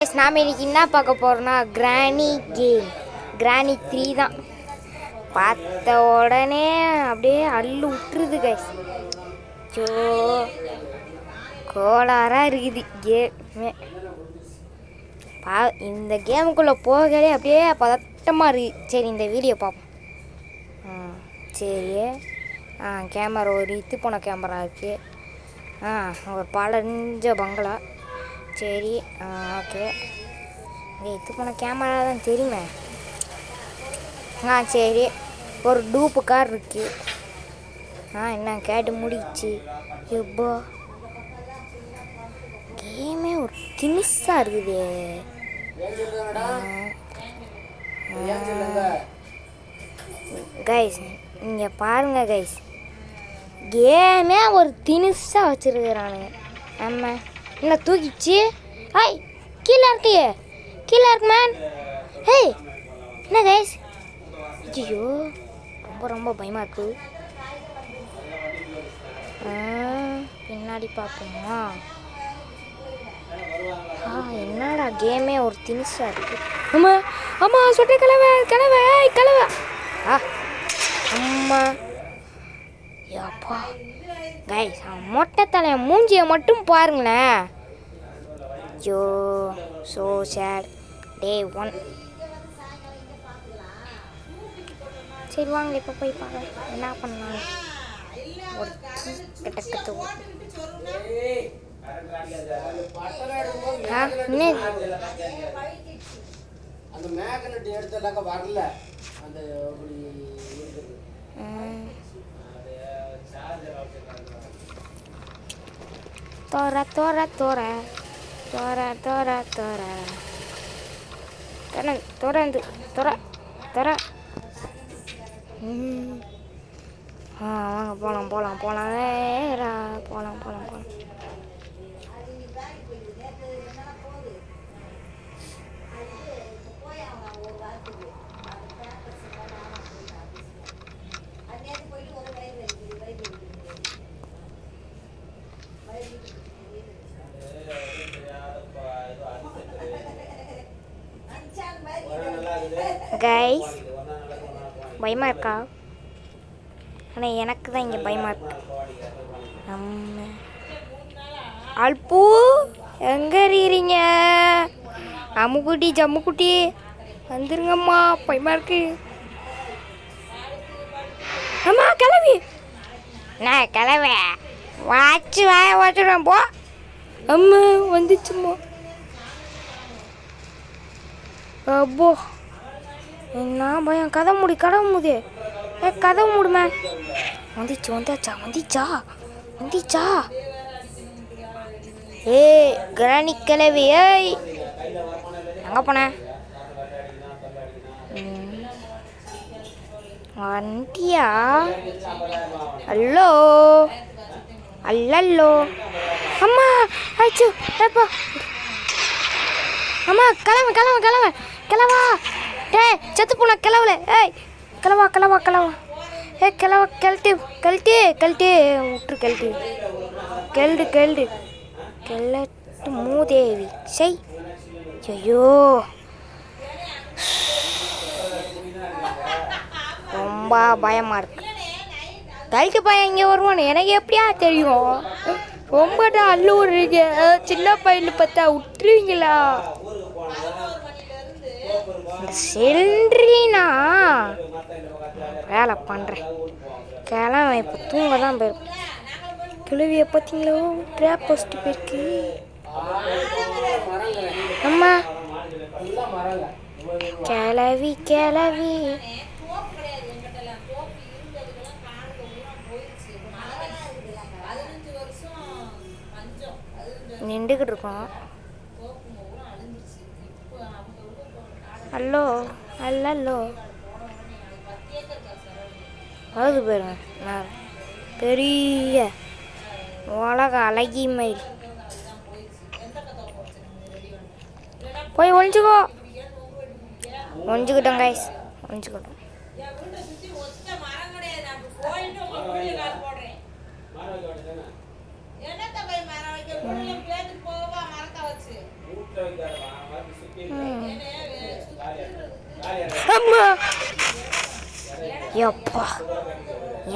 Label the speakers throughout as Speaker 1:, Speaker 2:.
Speaker 1: Guys நாம் இன்னைக்கு என்ன பார்க்க போகிறோன்னா கிராணி கேம். கிராணி 3 தான். பார்த்த உடனே அப்படியே அள்ளு விட்டுருது கைஸ். சோ கோளாராக இருக்குது கேமே. இந்த கேமுக்குள்ளே போகலே அப்படியே பதட்டமாக இருக்குது. சரி இந்த வீடியோ பார்ப்போம். சரி கேமரா ஒரு போன கேமரா இருக்குது. ஒரு பழஞ்ச பங்களா. சரி ஓகே. போன கேமரா தான் தெரியுமே. சரி ஒரு டூப்பு கார் இருக்குது. என்ன கேட்டு முடிச்சு. எப்போ கேமே ஒரு திணிசாக இருக்குது. கைஸ் இங்கே பாருங்க கைஸ், கேமே ஒரு திணிசாக வச்சுருக்குறானுங்க. நம்ம என்ன தூக்கிச்சு. ஹாய் கீழே இருக்கு, கீழே இருக்கு மேன். ஹேய் என்ன கைஸ், ஐயோ ரொம்ப ரொம்ப பயமாக இருக்கு. பின்னாடி பார்ப்போமா. என்னடா கேமே ஒரு திணிசாக இருக்குது. ஆமாம் ஆமாம் சொட்ட கிழவை கிழவை கிழவை. அம்மா யப்பா கைஸ் மொட்டை தலையை மூஞ்சியை மட்டும் பாருங்களேன். ஐயோ ஸோ சேட் டே 1. சரி வாங்க இப்போ போய் பார்க்கலாம் என்ன பண்ணலாம். ஒரு கிட்டக்கத்து தோற தோற தோற தோற தோற தோற தோறந்து தோற தோற. வாங்க போகலாம் போகலாம் போகலாம் போகலாம் போகலாம் போகலாம். கைஸ் பயமாக இருக்கா? ஆனால் எனக்கு தான் இங்கே பயமாக இருக்கு. அல்பு எங்கே இருக்கிறீங்க? அம்முக்குட்டி ஜம்முக்குட்டி வந்துருங்கம்மா, பயமாக இருக்கு. அம்மா கிளவி நான் கிளவே வாட்சி வாச்சுடுறேன் போ. அம்மா வந்துச்சும்மா. அப்போ என்ன பயம். கதை மூடி கதவு மூது. கதவு மூடுமே. வந்துச்சு வந்தாச்சா வந்துச்சா வந்துச்சா. கிராணி கிளவி ஏய் எங்கே போன? வண்டியா? ஹலோ அல்லல்லோ. அம்மா ஆச்சு எப்போ. அம்மா கிளம்பு கிளம்பு கிளம்பு கிளவா. செத்து போன கிளவுல. கிளவா கிளவா கிளவா. கிளவா கழட்டு கழட்டு கழட்டு விட்டுரு கழட்டு கெல்டு கெல்டு கெல்லட்டு மூதேவி செய். ஐயோ ரொம்ப பயமாக இருக்கு. கழட்டு பையன் இங்கே வருவானு எனக்கு எப்படியா தெரியும். ரொம்படா அல்லூர்றீங்க. சின்ன பையன் பார்த்தா விட்டுருவீங்களா? செல்றீனா வேலை பண்ணுறேன். கிளம்ப இப்போ தூங்க தான் போயிருக்கும். கிழவியை பார்த்தீங்களோ ட்ராப் போஸ்ட்டு போயிருக்கு. அம்மா கிளவி கிளவி நின்றுக்கிட்டு இருக்கோம். ஹலோ அல்லோ அது பாருங்க பெரிய உலக அழகி மாதிரி. போய் ஒழிஞ்சுக்கோ. ஒழிஞ்சுக்கிட்டோம் கைஸ் ஒழிஞ்சுக்கிட்டோம். அம்மா எப்பா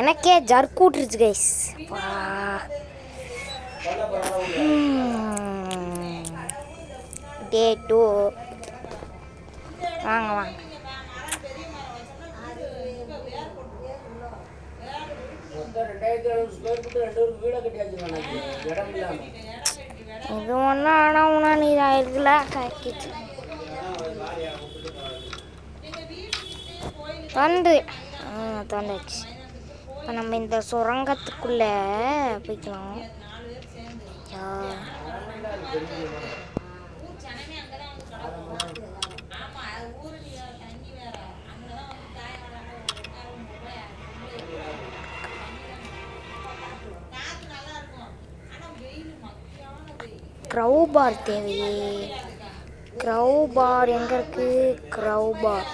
Speaker 1: எனக்கே ஜர்க் விட்டுருச்சு கைஸ். டே 2 வாங்க வாங்க. இது ஒன்றும் ஆனால் உனா நீ இதாகிருக்குல கக்கிச்சு தந்துச்சு. இப்போ நம்ம இந்த சுரங்கத்துக்குள்ளே போய்க்கலாம். க்ரௌ பார் தேவையே. க்ரௌ பார் எங்கே இருக்குது? க்ரௌ பார்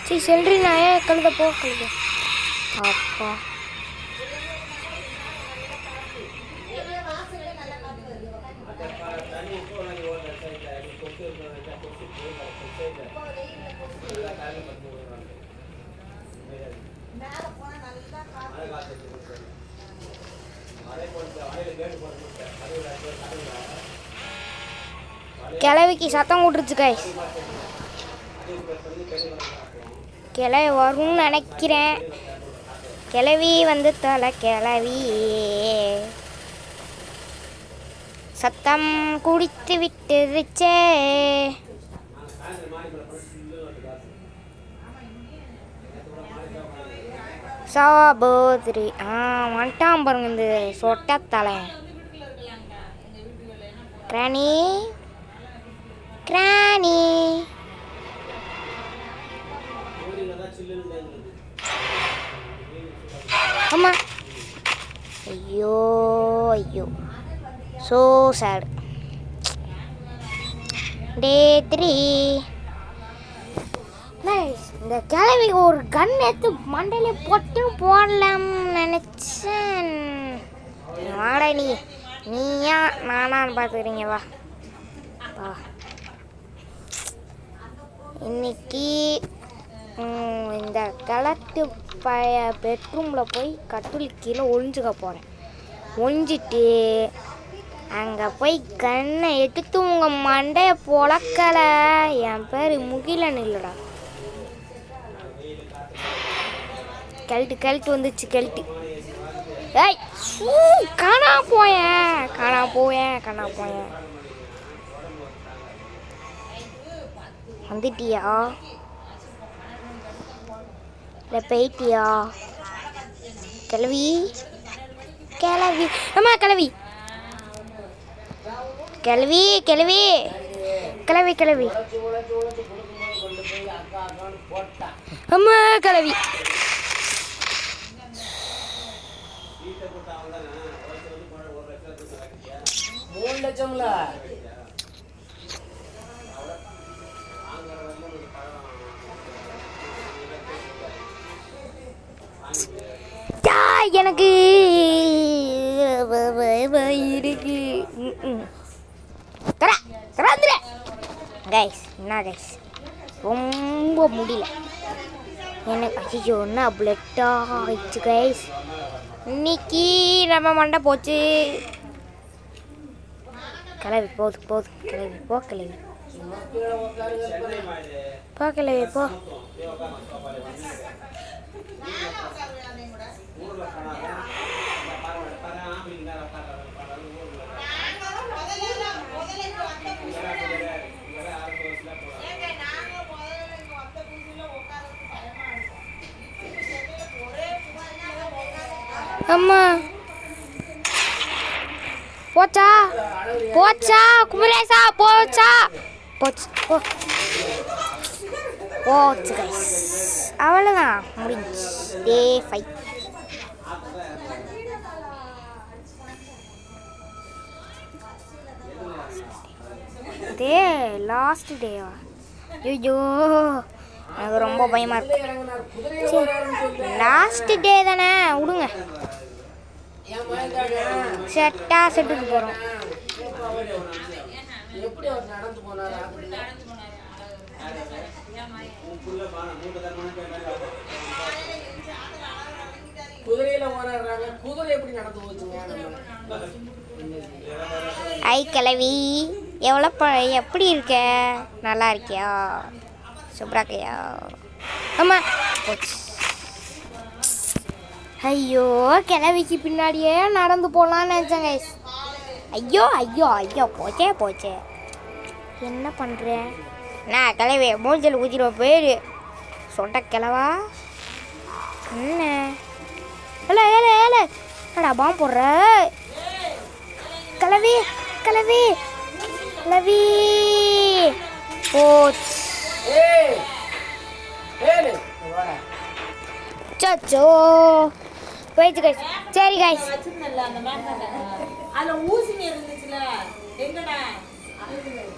Speaker 1: சரி செல்றி நாயே கழுத போ கழுத. அப்பா கிளவிக்கு சத்தம் கூட்டுருச்சு கைஸ். கிளவி வரும்னு நினைக்கிறேன். கிளவி வந்து தலை கிளவி சத்தம் குடித்து விட்டுருச்சே. சகோதரி வந்துட்டான் பாருங்க இந்த சொட்ட தலை. கிராணி கிராணி அம்மா ஐயோ ஐயோ ஸோ சேட். டே 3 இந்த கிழவி ஒரு கன் எடுத்து மண்டையில போட்டு போடலாம்னு நினச்சேன். வாடா நீயா நானான்னு பார்த்துக்கிறீங்க வா வா. இன்னைக்கு இந்த கிழட்டு பழைய பெட்ரூமில் போய் கட்டில் கீழே ஒழிஞ்சுக்க போகிறேன். ஒழிஞ்சிட்டு அங்கே போய் கண்ணை எடுத்து உங்கள் மண்டையை பொழக்கலை. என் பேர் முகிலன் இல்லைடா. கழட்டு வந்துச்சு கழட்டு. ஏய் காணா போயேன் வந்துட்டியா இல்லை போயிட்டியா? கிளவி அம்மா கிளவி அம்மா கிளவி எனக்கு இருக்கு. கைஸ் என்ன கைஸ் ரொம்ப முடியல எனக்கு. ஐயோ என்ன பிளட்டாக ஆயிடுச்சு கைஸ். இன்னைக்கு நம்ம மண்டை போச்சு. கிளவி போகுது கிளவி போ அம்மா போச்சா குமரேசா போச்சு கைஸ். அவ்வளோதான் முடிஞ்சு. டே 5 டே லாஸ்ட் டேவா? ஐயோ எனக்கு ரொம்ப பயமாக இருக்கு. சரி லாஸ்ட் டே தானே விடுங்க. செட்டுக்கு போகிறோம். ஐ கிளவி எவ்வளோ எப்படி இருக்க? நல்லா இருக்கியா? சூப்பராக இருக்கியா? ஆமாம் போச்சு. ஐயோ கிளவிக்கு பின்னாடியே நடந்து போகலான்னு நினச்சேன் கைஸ். ஐயோ ஐயோ ஐயோ போச்சே. என்ன பண்ணுறேன் நான்? கிளவி மூஞ்சல் ஊற்றிடுவோம் போயிடு. சொட்ட கிளவா என்ன? ஏலே என்னடா பாம்பு போடுற? கிளவி போச்சு. சச்சோ போயிடுச்சு கைஸ். சரி கைஸ்.
Speaker 2: அதில் ஊசி இருந்துச்சுல எங்கடா?